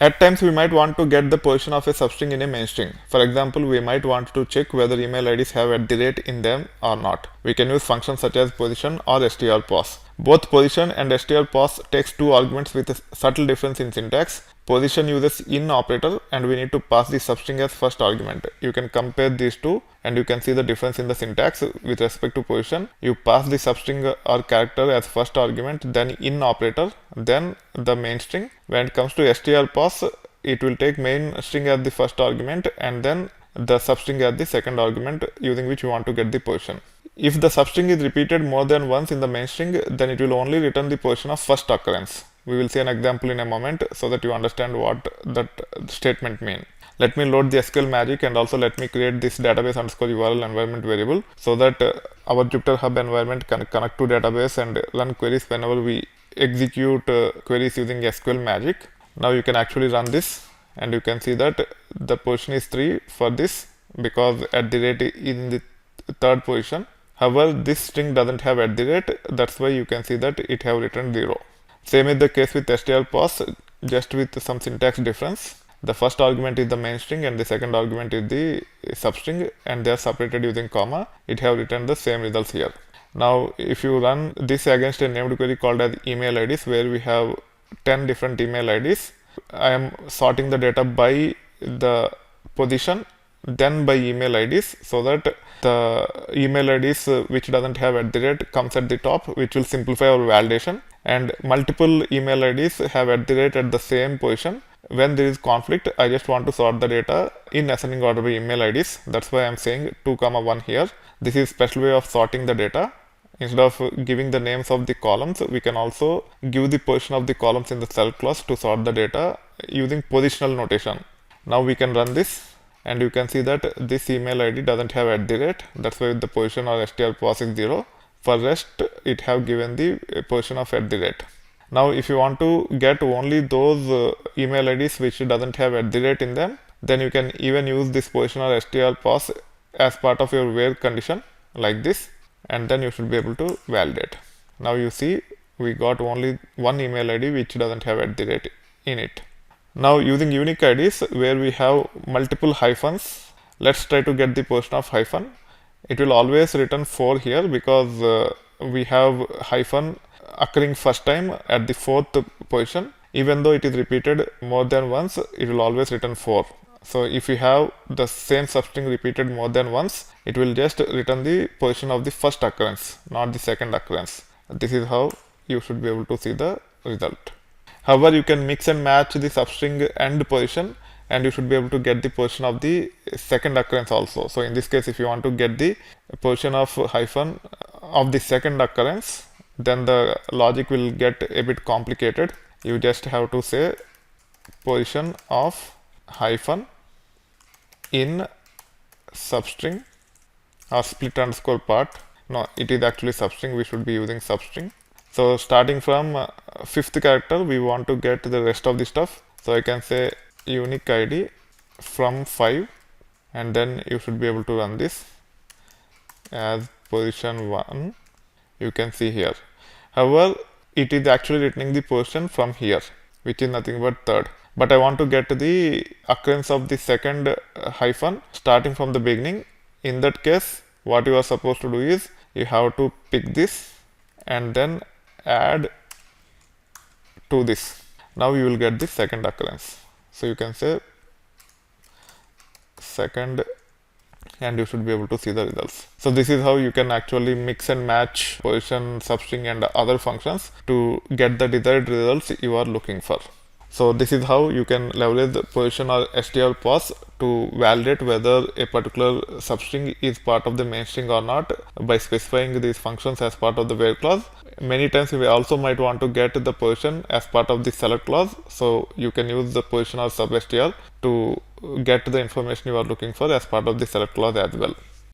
At times, we might want to get the position of a substring in a main string. For example, we might want to check whether email IDs have at the rate in them or not. We can use functions such as position or strpos. Both position and strpos takes two arguments with a subtle difference in syntax. Position uses in operator and we need to pass the substring as first argument. You can compare these two and you can see the difference in the syntax. With respect to position, you pass the substring or character as first argument, then in operator, then the main string. When it comes to strpos, it will take main string as the first argument and then the substring as the second argument, using which you want to get the position. If the substring is repeated more than once in the main string, then it will only return the position of first occurrence. We will see an example in a moment so that you understand what that statement means. Let me load the SQL magic and also let me create this database underscore URL environment variable so that our Jupyter Hub environment can connect to database and run queries whenever we execute queries using SQL magic. Now you can actually run this and you can see that the position is 3 for this because at the rate is in the third position. However, this string doesn't have at the rate, that's why you can see that it have returned 0. Same is the case with strpos, just with some syntax difference. The first argument is the main string and the second argument is the substring and they are separated using comma. It have returned the same results here. Now, if you run this against a named query called as email IDs, where we have 10 different email IDs, I am sorting the data by the position, then by email IDs, so that the email IDs which doesn't have at the rate comes at the top, which will simplify our validation, and multiple email IDs have at the rate at the same position. When there is conflict, I just want to sort the data in ascending order by email IDs. That's why I'm saying 2, 1 here. This is special way of sorting the data. Instead of giving the names of the columns, we can also give the position of the columns in the cell clause to sort the data using positional notation. Now we can run this and you can see that this email ID doesn't have at the rate. That's why the position or strpos is 0. For rest, it have given the position of at the rate. Now if you want to get only those email IDs which doesn't have at the rate in them, then you can even use this position or strpos as part of your where condition like this, and then you should be able to validate. Now you see we got only one email ID which doesn't have at the rate in it. Now using unique IDs where we have multiple hyphens, let's try to get the position of hyphen. It will always return 4 here because we have hyphen occurring first time at the 4th position. Even though it is repeated more than once, it will always return 4. So if you have the same substring repeated more than once, it will just return the position of the first occurrence, not the second occurrence. This is how you should be able to see the result. However, you can mix and match the substring and position and you should be able to get the position of the second occurrence also. So in this case, if you want to get the position of hyphen of the second occurrence, then the logic will get a bit complicated. You just have to say position of hyphen in substring or split underscore part. No, it is actually substring. We should be using substring. So starting from 5th character, we want to get the rest of the stuff. So I can say unique ID from 5 and then you should be able to run this as position 1. You can see here. However, it is actually returning the position from here, which is nothing but third. But I want to get the occurrence of the second hyphen starting from the beginning. In that case, what you are supposed to do is you have to pick this and then add to this. Now you will get the second occurrence. So you can say second and you should be able to see the results. So this is how you can actually mix and match position, substring and other functions to get the desired results you are looking for. So this is how you can leverage the position or strpos to validate whether a particular substring is part of the main string or not by specifying these functions as part of the where clause. Many times we also might want to get the position as part of the select clause. So you can use the position or substr to get the information you are looking for as part of the select clause as well.